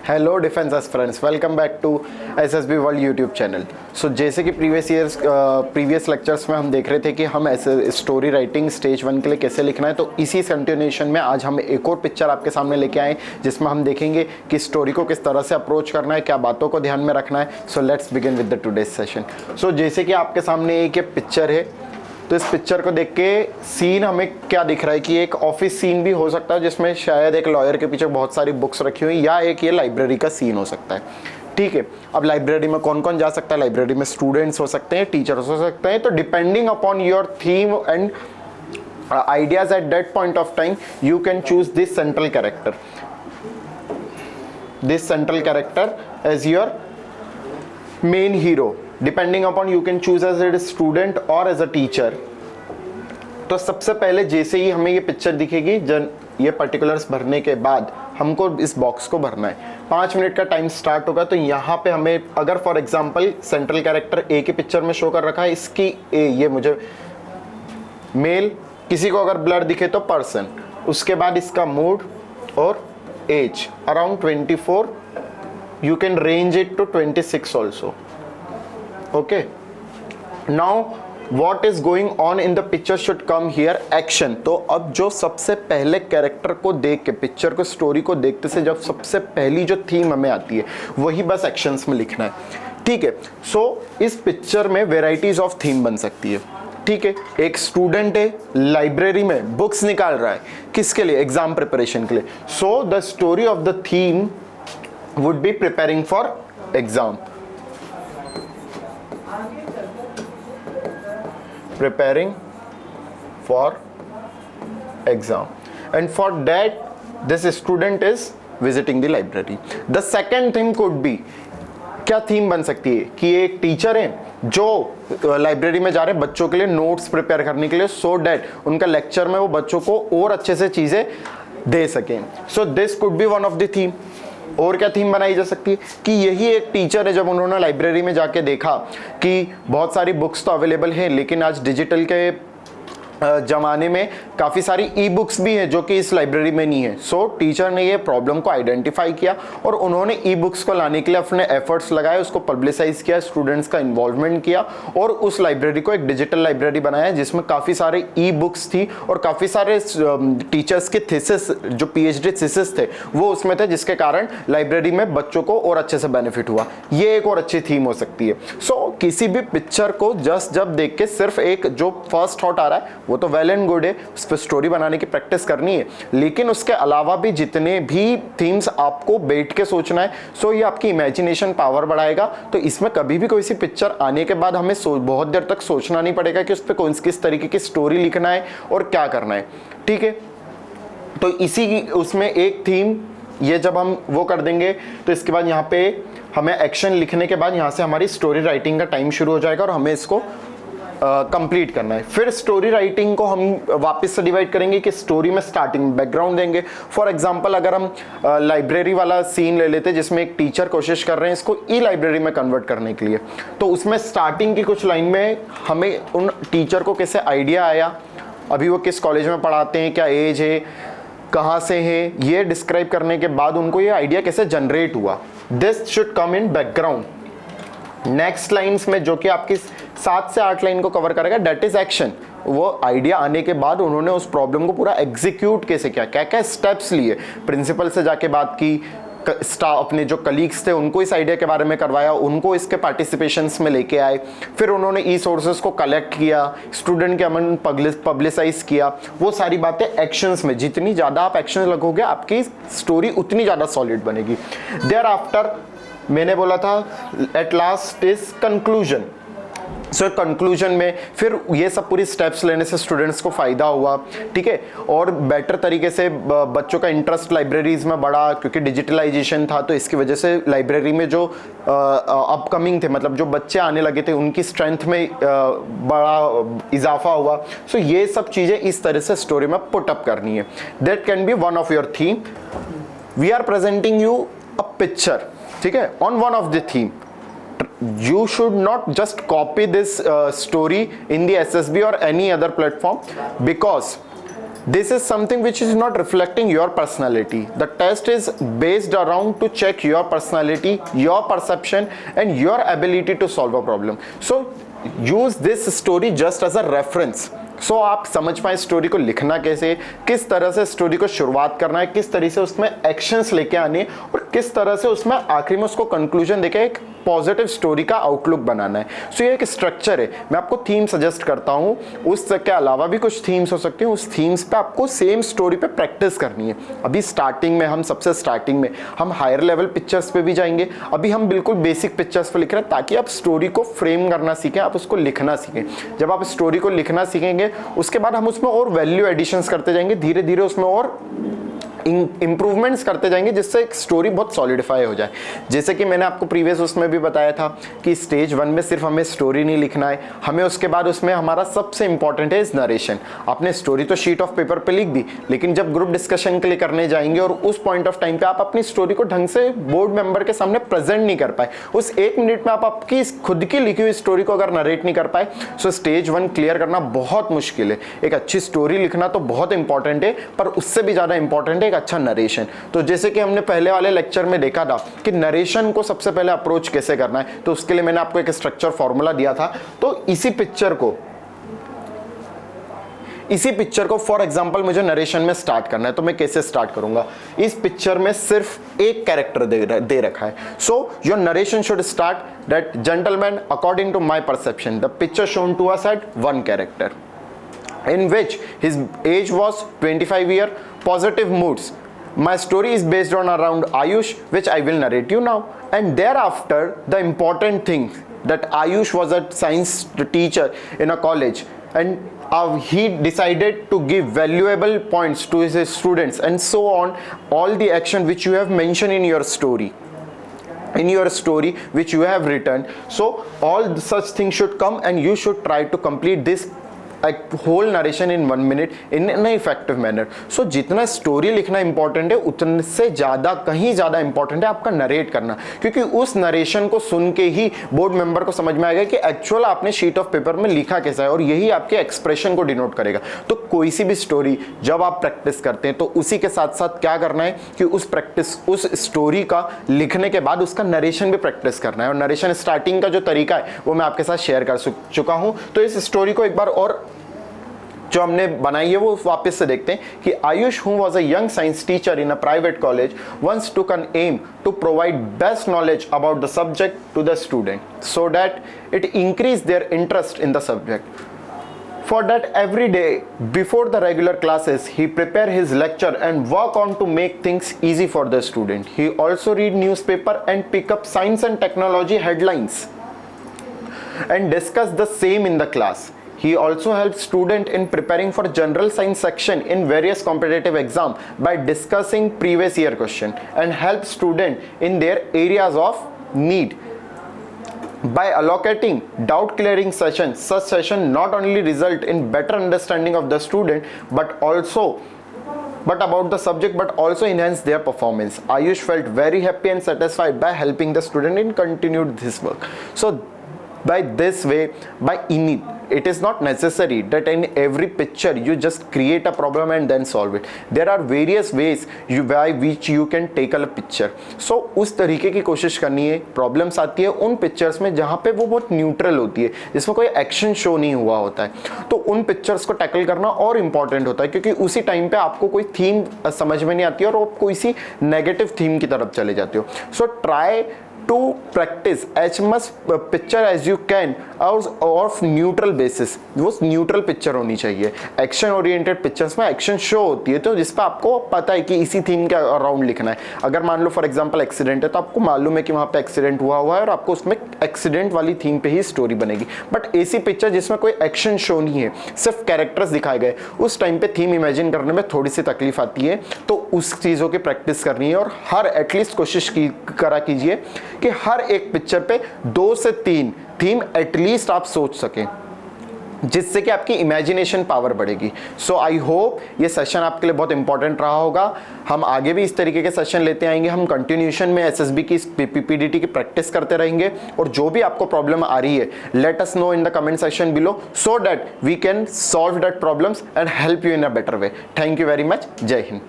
Hello defence aspirants, welcome back to SSB world YouTube channel. So जैसे कि previous lectures में हम देख रहे थे कि हम ऐसे स्टोरी राइटिंग स्टेज 1 के लिए कैसे लिखना है, तो इसी कंटिन्यूएशन में आज हम एक और पिक्चर आपके सामने लेके आए जिसमें हम देखेंगे कि स्टोरी को किस तरह से अप्रोच करना है, क्या बातों को ध्यान में रखना है। So let's begin with the today's session. So जैसे कि आपके सामने एक ये पिक्चर है, तो इस पिक्चर को देख के सीन हमें क्या दिख रहा है कि एक ऑफिस सीन भी हो सकता है जिसमें शायद एक लॉयर के पीछे बहुत सारी बुक्स रखी हुई, या एक ये लाइब्रेरी का सीन हो सकता है। ठीक है, अब लाइब्रेरी में कौन कौन जा सकता है? लाइब्रेरी में स्टूडेंट्स हो सकते हैं, टीचर्स हो सकते हैं। तो depending upon your theme and ideas at that point of time, you can choose this central character as your main hero. Depending upon you can choose as a student or as a teacher. तो सबसे पहले जैसे ही हमें ये picture दिखेगी, ये particulars भरने के बाद हमको इस बॉक्स को भरना है। 5 मिनट का टाइम स्टार्ट होगा। तो यहाँ पे हमें अगर फॉर एग्जांपल सेंट्रल कैरेक्टर ए की पिक्चर में शो कर रखा है, इसकी ए, ये मुझे मेल, किसी को अगर ब्लड दिखे तो पर्सन, उसके बाद इसका मूड और age around 24, you can range it to 26 also. Okay, now what is going on in the picture should come here, action। तो अब जो सबसे पहले कैरेक्टर को देख के, पिक्चर को, स्टोरी को देखते से जब सबसे पहली जो थीम हमें आती है वही बस एक्शंस में लिखना है। ठीक है, सो इस पिक्चर में वेराइटीज ऑफ थीम बन सकती है। ठीक है, एक स्टूडेंट है, लाइब्रेरी में बुक्स निकाल रहा है, किसके लिए? एग्जाम प्रिपरेशन के लिए। So the story of the theme would be preparing for exam, preparing for exam, and for that this student is visiting the library. The second theme could be, क्या theme बन सकती है कि एक teacher है जो लाइब्रेरी में जा रहे हैं बच्चों के लिए नोट्स प्रिपेयर करने के लिए, सो डैट उनका लेक्चर में वो बच्चों को और अच्छे से चीजें दे सकें। So this could be one of the theme. और क्या थीम बनाई जा सकती है कि यही एक टीचर है, जब उन्होंने लाइब्रेरी में जाके देखा कि बहुत सारी बुक्स तो अवेलेबल हैं, लेकिन आज डिजिटल के जमाने में काफ़ी सारी ई बुक्स भी हैं जो कि इस लाइब्रेरी में नहीं है। सो टीचर ने ये प्रॉब्लम को आइडेंटिफाई किया और उन्होंने ई बुक्स को लाने के लिए अपने एफर्ट्स लगाए, उसको पब्लिसाइज किया, स्टूडेंट्स का इन्वॉल्वमेंट किया और उस लाइब्रेरी को एक डिजिटल लाइब्रेरी बनाया जिसमें काफ़ी सारे ई बुक्स थी और काफ़ी सारे टीचर्स के थीसिस, जो पीएचडी थीसिस थे वो उसमें थे, जिसके कारण लाइब्रेरी में बच्चों को और अच्छे से बेनिफिट हुआ। ये एक और अच्छी थीम हो सकती है। सो किसी भी पिक्चर को जस्ट जब देख के सिर्फ एक जो फर्स्ट थॉट आ रहा है वो तो वेल एंड गुड है, उस पर स्टोरी बनाने की प्रैक्टिस करनी है, लेकिन उसके अलावा भी जितने भी थीम्स आपको बैठ के सोचना है, सो ये आपकी इमेजिनेशन पावर बढ़ाएगा। तो इसमें कभी भी कोई सी पिक्चर आने के बाद हमें बहुत देर तक सोचना नहीं पड़ेगा कि उस पर कौन किस तरीके की स्टोरी लिखना है और क्या करना है। ठीक है, तो इसी उसमें एक थीम, ये जब हम वो कर देंगे तो इसके बाद यहाँ पे हमें एक्शन लिखने के बाद यहाँ से हमारी स्टोरी राइटिंग का टाइम शुरू हो जाएगा और हमें इसको कंप्लीट करना है। फिर स्टोरी राइटिंग को हम वापस से डिवाइड करेंगे कि स्टोरी में स्टार्टिंग बैकग्राउंड देंगे। फॉर एग्जांपल अगर हम लाइब्रेरी वाला सीन ले लेते जिसमें एक टीचर कोशिश कर रहे हैं इसको ई लाइब्रेरी में कन्वर्ट करने के लिए, तो उसमें स्टार्टिंग की कुछ लाइन में हमें उन टीचर को कैसे आइडिया आया, अभी वो किस कॉलेज में पढ़ाते हैं, क्या एज है, कहाँ से है, ये डिस्क्राइब करने के बाद उनको ये आइडिया कैसे जनरेट हुआ, this should come in background. Next lines में जो कि आपकी 7 से 8 लाइन को कवर करेगा, डेट इज एक्शन। वो आइडिया आने के बाद उन्होंने उस प्रॉब्लम को पूरा एग्जीक्यूट कैसे किया, क्या क्या स्टेप्स लिए, प्रिंसिपल से जाके बात की, अपने जो कलीग्स थे उनको इस आइडिया के बारे में करवाया, उनको इसके पार्टिसिपेशंस में लेके आए, फिर उन्होंने ई सोर्सेस को कलेक्ट किया, स्टूडेंट के अमन पब्लिसाइज किया। वो सारी बातें एक्शंस में, जितनी ज़्यादा आप एक्शन लगोगे आपकी स्टोरी उतनी ज़्यादा सॉलिड बनेगी। देयर आफ्टर मैंने बोला था at last is conclusion. So conclusion में फिर ये सब पूरी स्टेप्स लेने से स्टूडेंट्स को फ़ायदा हुआ। ठीक है, और बेटर तरीके से बच्चों का इंटरेस्ट लाइब्रेरीज में बढ़ा, क्योंकि डिजिटलाइजेशन था तो इसकी वजह से लाइब्रेरी में जो अपकमिंग थे, मतलब जो बच्चे आने लगे थे, उनकी स्ट्रेंथ में बड़ा इजाफा हुआ। सो ये सब चीज़ें इस तरह से स्टोरी में पुटअप करनी है। That can be one of your theme. We are presenting you a picture, ठीक है, on one of the theme. You should not just copy this story in the SSB or any other platform, because This is something which is not reflecting your personality. The test is based around to check your personality, your perception and your ability to solve a problem. So use this story just as a reference. So आप समझ पाए story को लिखना कैसे, किस तरह से story को शुरुआत करना है, किस तरह से उसमें एक्शंस लेके आने और किस तरह से उसमें आखिरी में उसको कंक्लूजन देके एक पॉजिटिव स्टोरी का आउटलुक बनाना है. सो ये एक स्ट्रक्चर है. मैं आपको थीम सजेस्ट करता हूँ, उसके अलावा भी कुछ थीम्स हो सकती हैं. उस थीम्स पे आपको सेम स्टोरी पे प्रैक्टिस करनी है. अभी स्टार्टिंग में हम सबसे स्टार्टिंग में हम हायर लेवल पिक्चर्स पे भी जाएंगे. अभी हम बिल्कुल बेसिक पिक्चर्स पे लिख रहे हैं ताकि आप स्टोरी को फ्रेम करना सीखें, आप उसको लिखना सीखें. जब आप स्टोरी को लिखना सीखेंगे उसके बाद हम उसमें और वैल्यू एडिशंस करते जाएंगे, धीरे धीरे उसमें और इंप्रूवमेंट्स करते जाएंगे जिससे एक स्टोरी बहुत सॉलिडिफाई हो जाए. जैसे कि मैंने आपको प्रीवियस उसमें भी बताया था कि स्टेज 1 में सिर्फ हमें स्टोरी नहीं लिखना है, हमें उसके बाद उसमें हमारा सबसे इंपॉर्टेंट है इस नरेशन. आपने स्टोरी तो शीट ऑफ पेपर पे लिख दी, लेकिन जब ग्रुप डिस्कशन के लिए करने जाएंगे और उस पॉइंट ऑफ टाइम पे आप अपनी स्टोरी को ढंग से बोर्ड मेंबर के सामने प्रेजेंट नहीं कर पाए, उस 1 मिनट में आप आपकी खुद की लिखी हुई स्टोरी को अगर नरेट नहीं कर पाए, सो स्टेज 1 क्लियर करना बहुत मुश्किल है. एक अच्छी स्टोरी लिखना तो बहुत इंपॉर्टेंट है, पर उससे भी ज्यादा इंपॉर्टेंट है एक अच्छा नरेशन. तो जैसे कि हमने पहले वाले लेक्चर में देखा था कि नरेशन को सबसे पहले अप्रोच कैसे करना है, तो उसके लिए मैंने आपको एक स्ट्रक्चर फॉर्मूला दिया था. तो इसी पिक्चर को फॉर एग्जांपल मुझे नरेशन में स्टार्ट करना है, तो मैं कैसे स्टार्ट करूंगा. इस पिक्चर में सिर्फ एक कैरेक्टर दे रखा है. So your narration should start that gentleman according to my perception the picture shown to us at one character in which his age was 25 year, positive moods. My story is based on around Ayush, which I will narrate you now. And thereafter, the important thing that Ayush was a science teacher in a college, and he decided to give valuable points to his students, and so on. All the action which you have mentioned in your story, which you have written. So all such things should come, and you should try to complete this whole narration in 1 minute in an effective manner. So जितना story लिखना important है, उतने से ज्यादा कहीं ज्यादा important है आपका नरेट करना, क्योंकि उस नरेशन को सुन के ही बोर्ड मेंबर को समझ में आएगा कि एक्चुअल आपने शीट ऑफ पेपर में लिखा कैसा है, और यही आपके एक्सप्रेशन को डिनोट करेगा. तो कोई सी भी स्टोरी जब आप प्रैक्टिस करते हैं तो उसी के साथ साथ क्या करना है कि उस स्टोरी का लिखने के बाद उसका नरेशन भी प्रैक्टिस करना है. और नरेशन स्टार्टिंग का जो तरीका है वो मैं आपके साथ शेयर कर चुका हूं. तो इस स्टोरी को एक बार और जो हमने बनाई है वो वापस से देखते हैं कि Ayush who was a young science teacher in a private college once took an aim to provide best knowledge about the subject to the student so that it increased their interest in the subject. For that, every day before the regular classes he prepare his lecture and work on to make things easy for the student. He also read newspaper and pick up science and technology headlines and discuss the same in the class. He also helps student in preparing for general science section in various competitive exam by discussing previous year question, and help student in their areas of need by allocating doubt clearing sessions. Such session not only result in better understanding of the student but about the subject, but also enhance their performance. Ayush felt very happy and satisfied by helping the student and continued this work. So by this way, it is not necessary that in every picture you just create a problem and then solve it. There are various ways by which you can take a picture. So उस तरीके की कोशिश करनी है. Problems आती है उन pictures में जहाँ पे वो बहुत न्यूट्रल होती है, जिसमें कोई एक्शन शो नहीं हुआ होता है. तो उन पिक्चर्स को टैकल करना और इम्पॉर्टेंट होता है, क्योंकि उसी टाइम पे आपको कोई थीम समझ में नहीं आती है और आप कोई सी नेगेटिव थीम की तरफ चले जाते हो. So try to practice as much picture as you can of neutral basis. वो न्यूट्रल पिक्चर होनी चाहिए. एक्शन ओरिएंटेड पिक्चर्स में एक्शन शो होती है, तो जिस पर आपको पता है कि इसी थीम के अराउंड लिखना है. अगर मान लो फॉर एग्जांपल एक्सीडेंट है, तो आपको मालूम है कि वहाँ पे एक्सीडेंट हुआ है और आपको उसमें एक्सीडेंट वाली थीम पे ही स्टोरी बनेगी. बट ऐसी पिक्चर जिसमें कोई एक्शन शो नहीं है, सिर्फ कैरेक्टर्स दिखाए गए, उस टाइम पे थीम इमेजिन करने में थोड़ी सी तकलीफ आती है. तो उस चीज़ों की प्रैक्टिस करनी है, और हर एटलीस्ट कोशिश करा कीजिए कि हर एक पिक्चर पे 2 से 3 थीम एटलीस्ट आप सोच सकें. जिससे कि आपकी इमेजिनेशन पावर बढ़ेगी। सो आई होप ये सेशन आपके लिए बहुत इंपॉर्टेंट रहा होगा। हम आगे भी इस तरीके के सेशन लेते आएंगे, हम कंटिन्यूशन में एसएसबी की पीपीडीटी की प्रैक्टिस करते रहेंगे, और जो भी आपको प्रॉब्लम आ रही है let us know in the comment section below so that we can solve that problems and help you in a better way. Thank you very much. जय हिंद।